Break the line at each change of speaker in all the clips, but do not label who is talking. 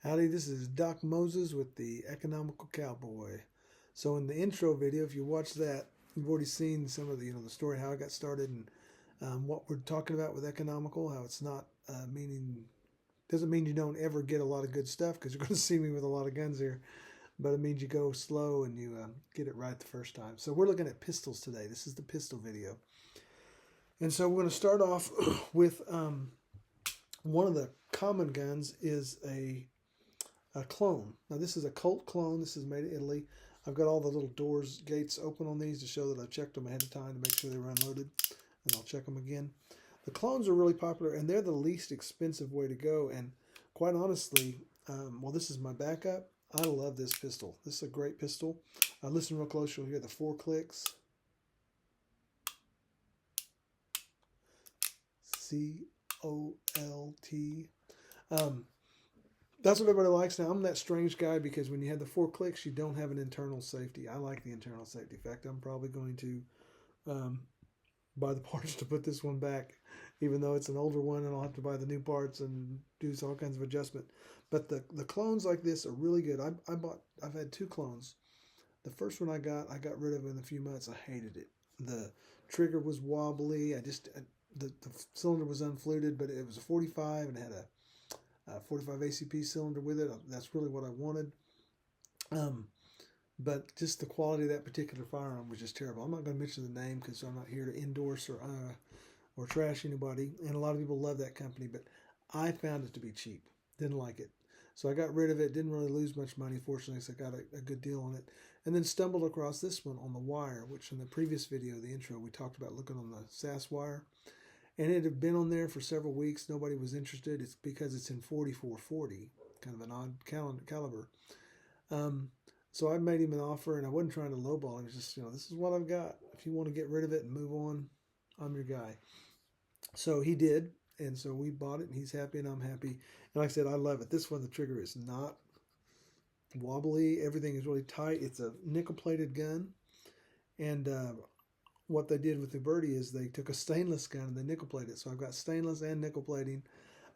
Howdy, this is Doc Moses with the Economical Cowboy. So in the intro video, if you watch that, you've already seen some of the story, how I got started, and what we're talking about with Economical. How it's not doesn't mean you don't ever get a lot of good stuff, because you're going to see me with a lot of guns here, but it means you go slow and you get it right the first time. So we're looking at pistols today. This is the pistol video, and so we're going to start off with one of the common guns is a clone. Now this is a Colt clone. This is made in Italy. I've got all the little doors, gates open on these to show that I've checked them ahead of time to make sure they were unloaded, and I'll check them again. The clones are really popular, and they're the least expensive way to go. And quite honestly, well, this is my backup. I love this pistol. This is a great pistol. Listen real close. You'll hear the 4 clicks. C-O-L-T. That's what everybody likes. Now, I'm that strange guy because when you have the 4 clicks, you don't have an internal safety. I like the internal safety. In fact, I'm probably going to buy the parts to put this one back, even though it's an older one, and I'll have to buy the new parts and do all kinds of adjustment. But the clones like this are really good. I've had 2 clones. The first one I got rid of in a few months. I hated it. The trigger was wobbly. The cylinder was unfluted, but it was a 45 and had a 45 ACP cylinder with it. That's really what I wanted. But just the quality of that particular firearm was just terrible. I'm not going to mention the name because I'm not here to endorse or trash anybody. And a lot of people love that company, but I found it to be cheap. Didn't like it. So I got rid of it. Didn't really lose much money, fortunately, so I got a good deal on it. And then stumbled across this one on the wire, which in the previous video, the intro, we talked about looking on the CAS wire. And it had been on there for several weeks. Nobody was interested. It's because it's in 4440, kind of an odd caliber. So I made him an offer, and I wasn't trying to lowball him. It was just, this is what I've got. If you want to get rid of it and move on, I'm your guy. So he did, and so we bought it, and he's happy, and I'm happy. And like I said, I love it. This one, the trigger is not wobbly. Everything is really tight. It's a nickel-plated gun, and what they did with the Birdie is they took a stainless gun and they nickel plated it. So I've got stainless and nickel plating,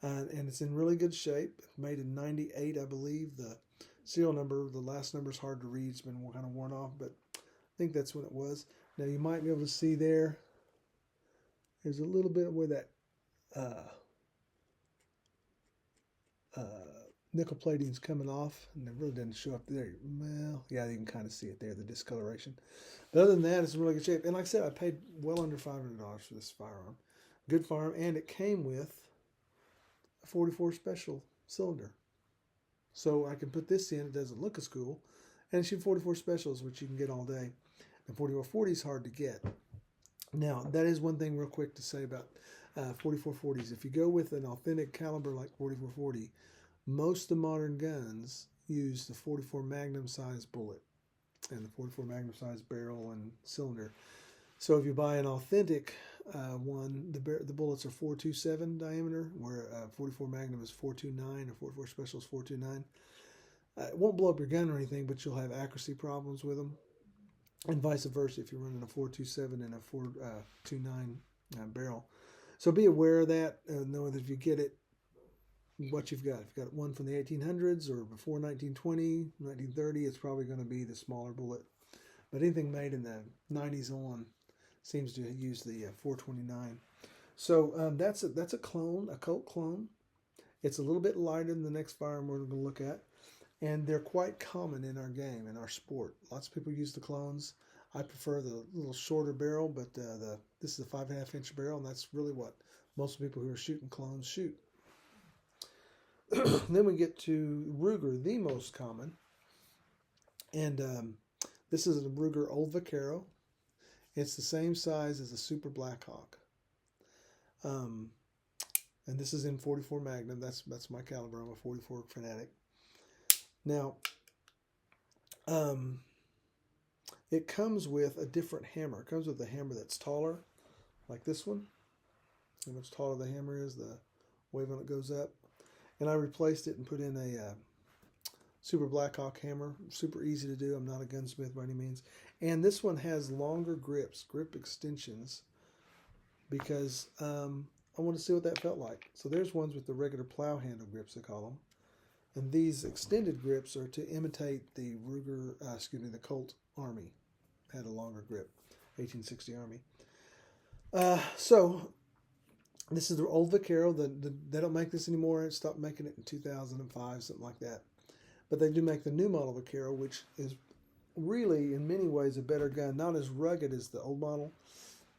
and it's in really good shape. Made in '98, I believe. The serial number, the last number is hard to read. It's been kind of worn off, but I think that's when it was. Now you might be able to see there's a little bit where that nickel plating is coming off, and it really doesn't show up there. Well, yeah, you can kind of see it there, the discoloration. But other than that, it's in really good shape. And like I said, I paid well under $500 for this firearm. Good firearm, and it came with a 44 special cylinder. So I can put this in. It doesn't look as cool. And shoot 44 specials, which you can get all day. And 4440 is hard to get. Now, that is one thing real quick to say about 4440s. If you go with an authentic caliber like 4440, most of the modern guns use the 44 Magnum size bullet and the 44 Magnum size barrel and cylinder. So if you buy an authentic one, the bullets are 427 diameter, where 44 Magnum is 429, or 44 Special is 429. It won't blow up your gun or anything, but you'll have accuracy problems with them, and vice versa if you're running a 427 and a 429 barrel. So be aware of that. Know that if you get it, what you've got. If you've got one from the 1800s or before 1920, 1930, it's probably going to be the smaller bullet. But anything made in the 90s on seems to use the 429. So that's a clone, a Colt clone. It's a little bit lighter than the next firearm we're going to look at, and they're quite common in our game, in our sport. Lots of people use the clones. I prefer the little shorter barrel, but this is a 5.5 inch barrel, and that's really what most people who are shooting clones shoot. Then we get to Ruger, the most common, and this is a Ruger Old Vaquero. It's the same size as a Super Blackhawk, and this is in 44 Magnum. That's my caliber. I'm a 44 fanatic. Now, it comes with a different hammer. It comes with a hammer that's taller, like this one. See how much taller the hammer is, the wave when it goes up. And I replaced it and put in a Super Blackhawk hammer. Super easy to do. I'm not a gunsmith by any means. And this one has longer grips, grip extensions, because I want to see what that felt like. So there's ones with the regular plow handle grips, they call them. And these extended grips are to imitate the the Colt Army. Had a longer grip, 1860 Army. So this is the old Vaquero. They don't make this anymore. It stopped making it in 2005, something like that. But they do make the new model Vaquero, which is really, in many ways, a better gun. Not as rugged as the old model,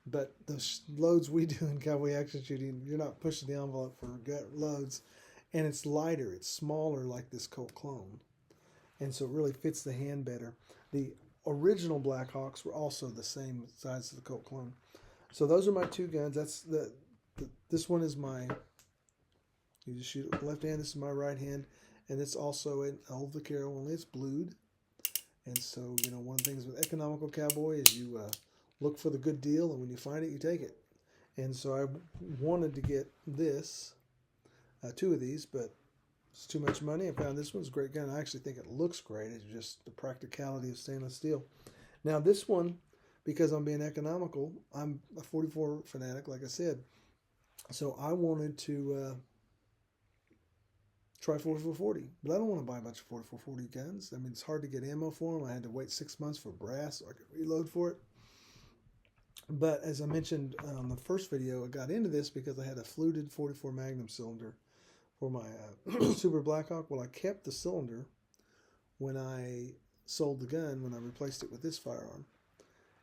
but the loads we do in cowboy action shooting, you're not pushing the envelope for loads. And it's lighter. It's smaller like this Colt clone. And so it really fits the hand better. The original Blackhawks were also the same size as the Colt clone. So those are my two guns. That's this one is my, you just shoot it with left hand. This is my right hand. And it's also an old Vaquero, only it's blued. And so, you know, one of the things with Economical Cowboy is you look for the good deal, and when you find it, you take it. And so I wanted to get this, two of these, but it's too much money. I found this one's a great gun. I actually think it looks great. It's just the practicality of stainless steel. Now this one, because I'm being economical, I'm a 44 fanatic, like I said. So I wanted to try 4440, but I don't want to buy a bunch of 4440 guns. I mean, it's hard to get ammo for them. I had to wait 6 months for brass so I could reload for it. But as I mentioned on the first video, I got into this because I had a fluted 44 Magnum cylinder for my Super Blackhawk. Well, I kept the cylinder when I sold the gun, when I replaced it with this firearm.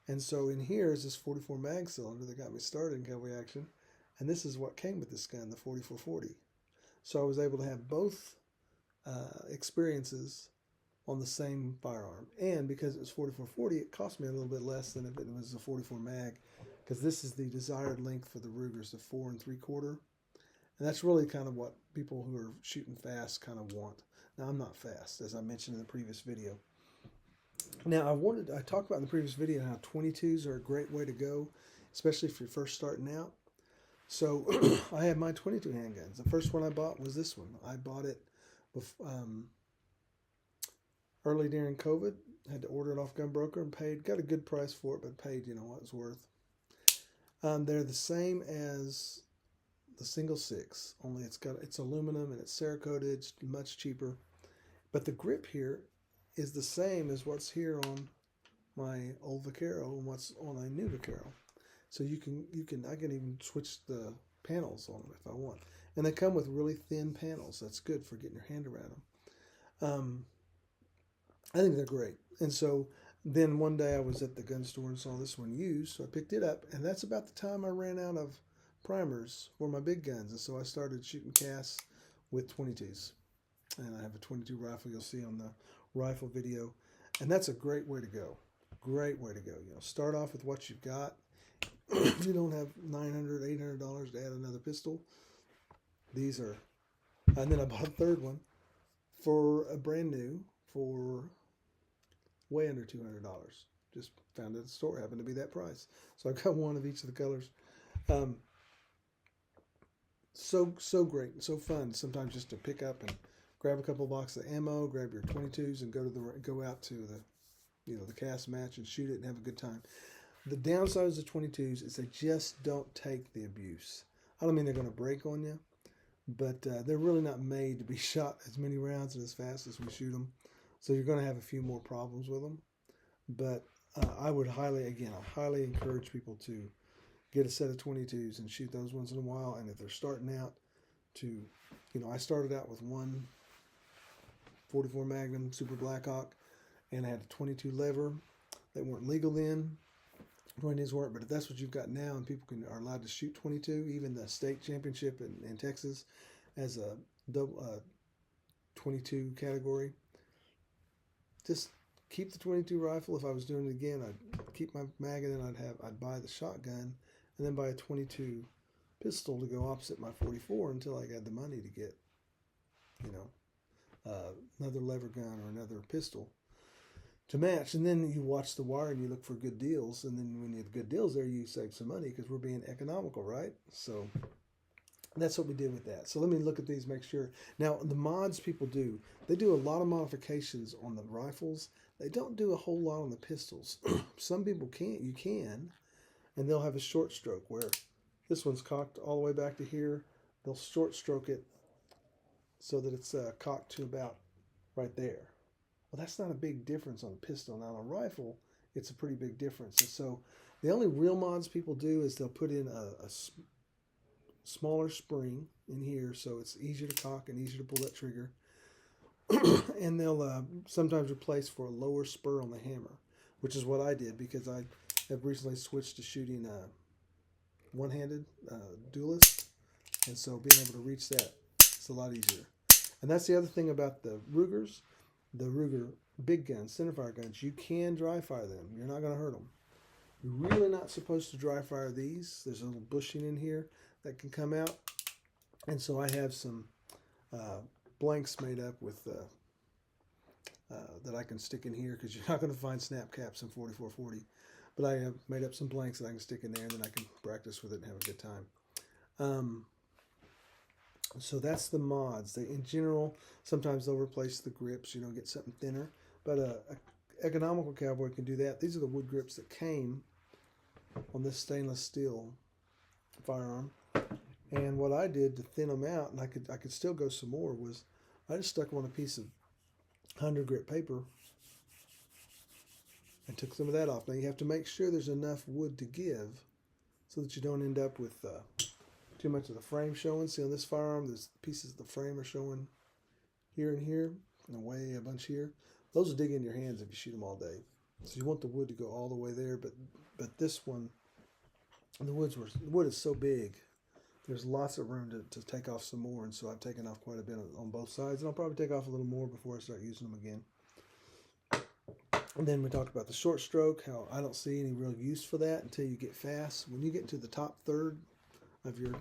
And so in here is this 44 mag cylinder that got me started in cowboy action. And this is what came with this gun, the 4440. So I was able to have both experiences on the same firearm. And because it was 4440, it cost me a little bit less than if it was a 44 mag, because this is the desired length for the Rugers, the 4 3/4. And that's really kind of what people who are shooting fast kind of want. Now, I'm not fast, as I mentioned in the previous video. Now, I talked about in the previous video how 22s are a great way to go, especially if you're first starting out. So I have my 22 handguns. The first one I bought was this one. I bought it early during COVID. Had to order it off Gunbroker and got a good price for it, but paid, you know, what it was worth. They're the same as the single 6, only it's aluminum and it's Cerakoted. It's much cheaper. But the grip here is the same as what's here on my old Vaquero and what's on a new Vaquero. So I can even switch the panels on them if I want. And they come with really thin panels. That's good for getting your hand around them. I think they're great. And so then one day I was at the gun store and saw this one used, so I picked it up. And that's about the time I ran out of primers for my big guns. And so I started shooting CAS with 22s. And I have a 22 rifle you'll see on the rifle video. And that's a great way to go. Great way to go. You know, start off with what you've got. If you don't have $900, $800 to add another pistol, these are. And then I bought a third one for a brand new for way under $200. Just found it at the store, happened to be that price. So I've got one of each of the colors. So great, so fun. Sometimes just to pick up and grab a couple of boxes of ammo, grab your 22s, and go out to the CAS match and shoot it and have a good time. The downsides of 22s is they just don't take the abuse. I don't mean they're going to break on you, but they're really not made to be shot as many rounds and as fast as we shoot them. So you're going to have a few more problems with them. But I would highly encourage people to get a set of 22s and shoot those once in a while. And if they're starting out I started out with one 44 Magnum Super Blackhawk, and I had a 22 lever. They weren't legal then. 20s weren't, but if that's what you've got now and people are allowed to shoot 22, even the state championship in Texas as a 22 category, just keep the 22 rifle. If I was doing it again, I'd keep my mag, and then I'd buy the shotgun and then buy a 22 pistol to go opposite my 44 until I got the money to get, another lever gun or another pistol to match. And then you watch the wire and you look for good deals. And then when you have good deals there, you save some money because we're being economical, right? So that's what we did with that. So let me look at these, make sure. Now, the mods people do, they do a lot of modifications on the rifles. They don't do a whole lot on the pistols. Some people you can, and they'll have a short stroke where this one's cocked all the way back to here. They'll short stroke it so that it's cocked to about right there. Well, that's not a big difference on a pistol. Now, on a rifle, it's a pretty big difference. And so the only real mods people do is they'll put in a smaller spring in here so it's easier to cock and easier to pull that trigger. And they'll sometimes replace for a lower spur on the hammer, which is what I did because I have recently switched to shooting one-handed duelist, and so being able to reach that, it's a lot easier. And that's the other thing about the Rugers, the Ruger big guns, centerfire guns. You can dry fire them. You're not going to hurt them. You're really not supposed to dry fire these. There's a little bushing in here that can come out, and so I have some blanks made up with that I can stick in here because you're not going to find snap caps in 4440. But I have made up some blanks that I can stick in there, and then I can practice with it and have a good time. So that's the mods. They, in general, sometimes they'll replace the grips, get something thinner. But a economical Cowboy can do that. These are the wood grips that came on this stainless steel firearm. And what I did to thin them out, and I could still go some more, was I just stuck them on a piece of 100 grit paper and took some of that off. Now you have to make sure there's enough wood to give so that you don't end up with too much of the frame showing. See, on this firearm, there's pieces of the frame are showing here and here, and away a bunch here. Those will dig in your hands if you shoot them all day. So you want the wood to go all the way there, but this one, the wood is so big, there's lots of room to take off some more, and so I've taken off quite a bit on both sides, and I'll probably take off a little more before I start using them again. And then we talked about the short stroke, how I don't see any real use for that until you get fast. When you get to the top third of your,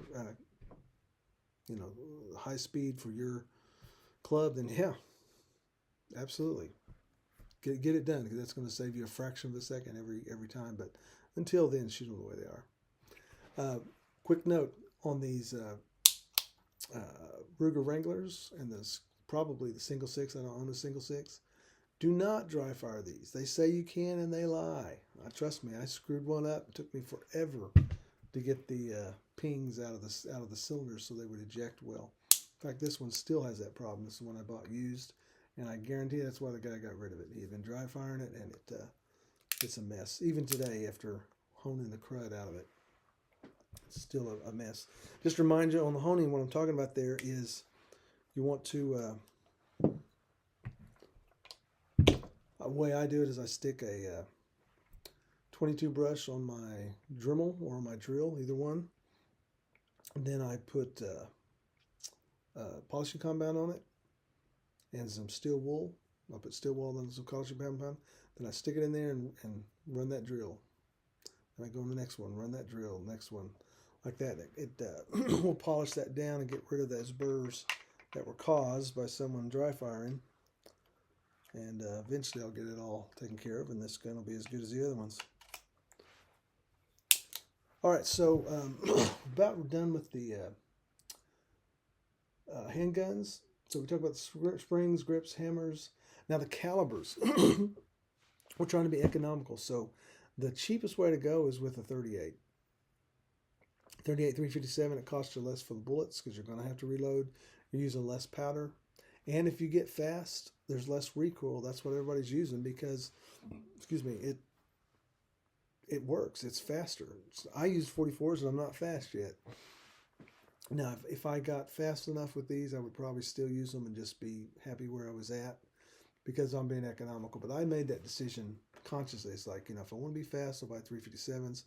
high speed for your club, then yeah, absolutely. Get it done, because that's going to save you a fraction of a second every time. But until then, shoot them the way they are. Quick note on these Ruger Wranglers and probably the single six. I don't own a single six. Do not dry fire these. They say you can, and they lie. Trust me, I screwed one up. It took me forever to get the pings out of the cylinders so they would eject well. In fact, this one still has that problem. This is the one I bought used, and I guarantee that's why the guy got rid of it. He had been dry firing it, and it's a mess. Even today, after honing the crud out of it, it's still a mess. Just to remind you, on the honing, what I'm talking about there is you want to... the way I do it is I stick a 22 brush on my Dremel or on my drill, either one. And then I put polishing compound on it and some steel wool. I'll put steel wool and some polishing compound. Then I stick it in there and run that drill. Then I go on the next one, run that drill, next one. Like that. It will polish that down and get rid of those burrs that were caused by someone dry firing. And eventually I'll get it all taken care of, and this gun will be as good as the other ones. All right, so about done with the handguns. So we talked about the springs, grips, hammers. Now the calibers. We're trying to be economical. So the cheapest way to go is with a 38. 38 357, it costs you less for the bullets because you're going to have to reload. You're using less powder. And if you get fast, there's less recoil. That's what everybody's using because, it works. It's faster. I use 44s and I'm not fast yet. Now, if I got fast enough with these, I would probably still use them and just be happy where I was at because I'm being economical. But I made that decision consciously. It's like, if I want to be fast, I'll buy 357s.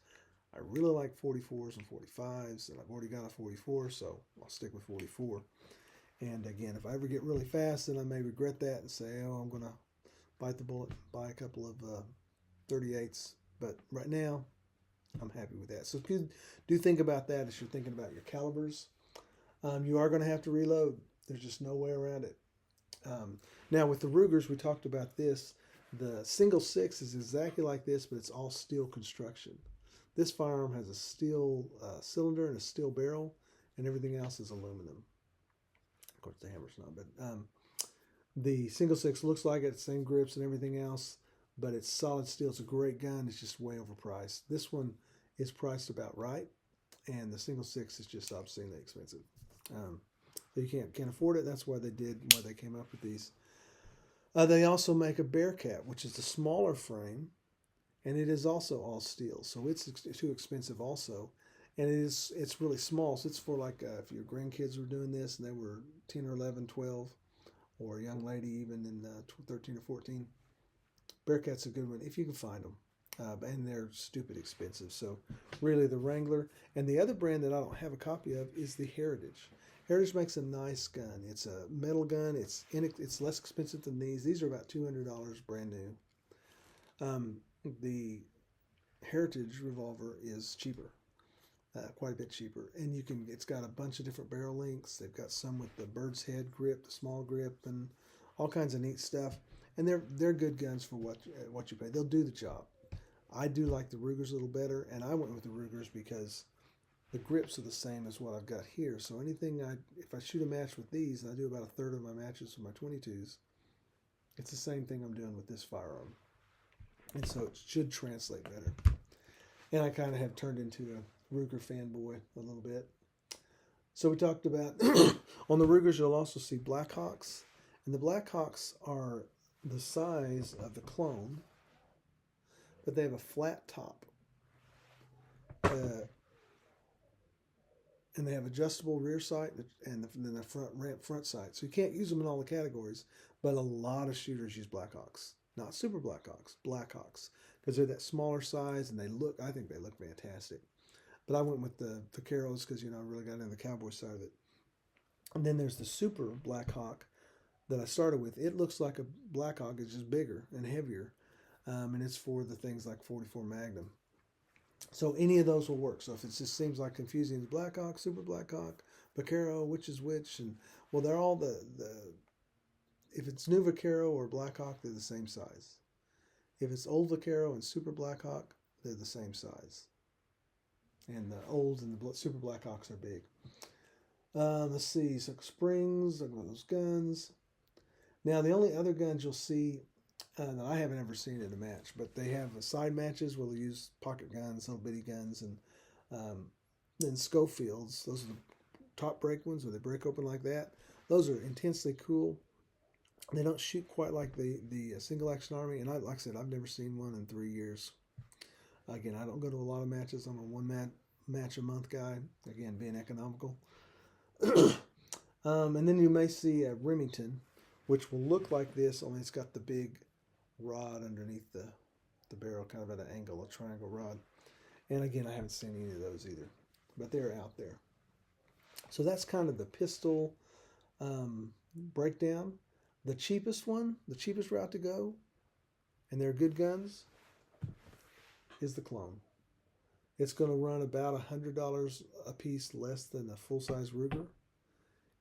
I really like 44s and 45s, and I've already got a 44, so I'll stick with 44. And again, if I ever get really fast, then I may regret that and say, oh, I'm going to bite the bullet, buy a couple of 38s. But right now, I'm happy with that. So do think about that as you're thinking about your calibers. You are going to have to reload. There's just no way around it. Now, with the Rugers, we talked about this. The single six is exactly like this, but it's all steel construction. This firearm has a steel cylinder and a steel barrel, and everything else is aluminum. Of course, the hammer's not, but the single six looks like it, same grips and everything else, but it's solid steel. It's a great gun. It's just way overpriced. This one is priced about right, and the single six is just obscenely expensive. So you can't afford it. That's why they came up with these. They also make a Bearcat, which is the smaller frame, and it is also all steel. So it's too expensive also. And it's really small. So it's for like if your grandkids were doing this and they were 10 or 11, 12, or a young lady even in 13 or 14. Bearcat's a good one if you can find them. And they're stupid expensive. So really the Wrangler. And the other brand that I don't have a copy of is the Heritage. Heritage makes a nice gun. It's a metal gun. It's less expensive than these. These are about $200 brand new. The Heritage revolver is cheaper. Quite a bit cheaper, and it's got a bunch of different barrel lengths. They've got some with the bird's head grip, the small grip, and all kinds of neat stuff. And they're good guns for what you pay. They'll do the job. I do like the Rugers a little better, and I went with the Rugers because the grips are the same as what I've got here. So if I shoot a match with these, and I do about a third of my matches with my 22s, it's the same thing I'm doing with this firearm, and so it should translate better. And I kind of have turned into a Ruger fanboy a little bit. So we talked about on the Rugers you'll also see Blackhawks, and the Blackhawks are the size of the clone, but they have a flat top, and they have adjustable rear sight and then the front sight. So you can't use them in all the categories, but a lot of shooters use Blackhawks, not Super Blackhawks, Blackhawks, because they're that smaller size and I think they look fantastic. But I went with the Vaqueros because, I really got into the Cowboy side of it. And then there's the Super Blackhawk that I started with. It looks like a Blackhawk. It's just bigger and heavier. And it's for the things like 44 Magnum. So any of those will work. So if it just seems like confusing, the Blackhawk, Super Blackhawk, Vaquero, which is which, and well, they're all if it's new Vaquero or Blackhawk, they're the same size. If it's old Vaquero and Super Blackhawk, they're the same size. And the old and the Super Blackhawks are big. Let's see, so springs, look at those guns. Now, the only other guns you'll see that I haven't ever seen in a match, but they have side matches where they'll use pocket guns, little bitty guns, and then Schofields. Those are the top break ones where they break open like that. Those are intensely cool. They don't shoot quite like the single action army, and like I said, I've never seen one in 3 years. Again, I don't go to a lot of matches. I'm a one match a month guy. Again, being economical. And then you may see a Remington, which will look like this, only it's got the big rod underneath the barrel, kind of at an angle, a triangle rod. And again, I haven't seen any of those either, but they're out there. So that's kind of the pistol breakdown. The cheapest route to go, and they're good guns, is the clone. It's going to run about $100 a piece less than a full-size Ruger,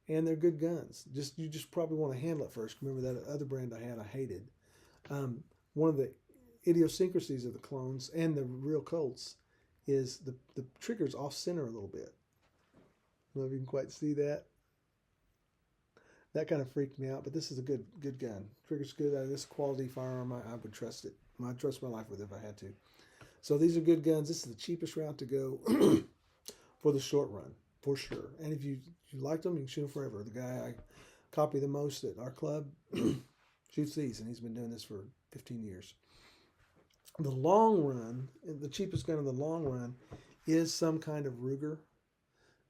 and they're good guns. You just probably want to handle it first. Remember that other brand I hated. One of the idiosyncrasies of the clones and the real Colts is the trigger's off center a little bit. I don't know if you can quite see that. That kind of freaked me out, but this is a good gun. Trigger's good. This quality firearm, I would trust it. I'd trust my life with it if I had to. So these are good guns. This is the cheapest route to go for the short run, for sure. And if you like them, you can shoot them forever. The guy I copy the most at our club shoots these, and he's been doing this for 15 years. The long run, the cheapest gun in the long run is some kind of Ruger,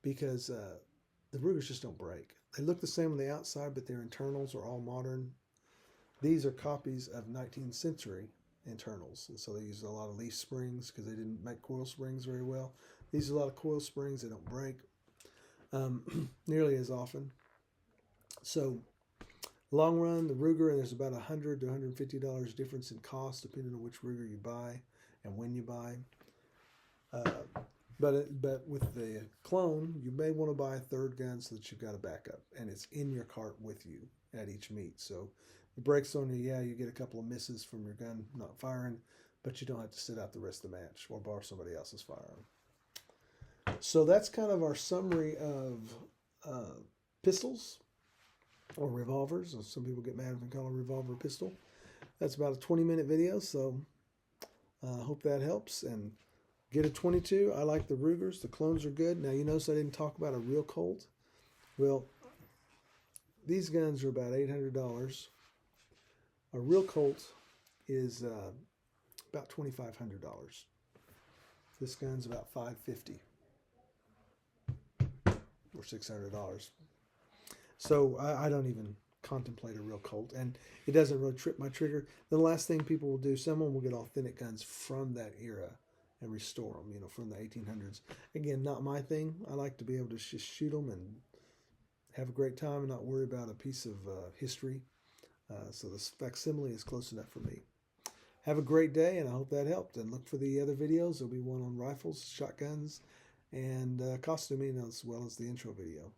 because the Rugers just don't break. They look the same on the outside, but their internals are all modern. These are copies of 19th century internals, and so they use a lot of leaf springs because they didn't make coil springs very well. These are a lot of coil springs. They don't break nearly as often. So long run, the Ruger, and there's about $100 to $150 difference in cost depending on which Ruger you buy and when you buy. But with the clone, you may want to buy a third gun so that you've got a backup, and it's in your cart with you at each meet. So the breaks on you, you get a couple of misses from your gun not firing, but you don't have to sit out the rest of the match or borrow somebody else's firearm. So that's kind of our summary of pistols or revolvers. Some people get mad if we call a revolver a pistol. That's about a 20-minute video, so I hope that helps. And get a 22. I like the Rugers. The clones are good. Now, you notice I didn't talk about a real Colt. Well, these guns are about $800. A real Colt is about $2,500. This gun's about $550 or $600. So I don't even contemplate a real Colt, and it doesn't really trip my trigger. The last thing people will do, someone will get authentic guns from that era and restore them, you know, from the 1800s. Again, not my thing. I like to be able to just shoot them and have a great time and not worry about a piece of history. So the facsimile is close enough for me. Have a great day, and I hope that helped. And look for the other videos. There'll be one on rifles, shotguns, and costuming, as well as the intro video.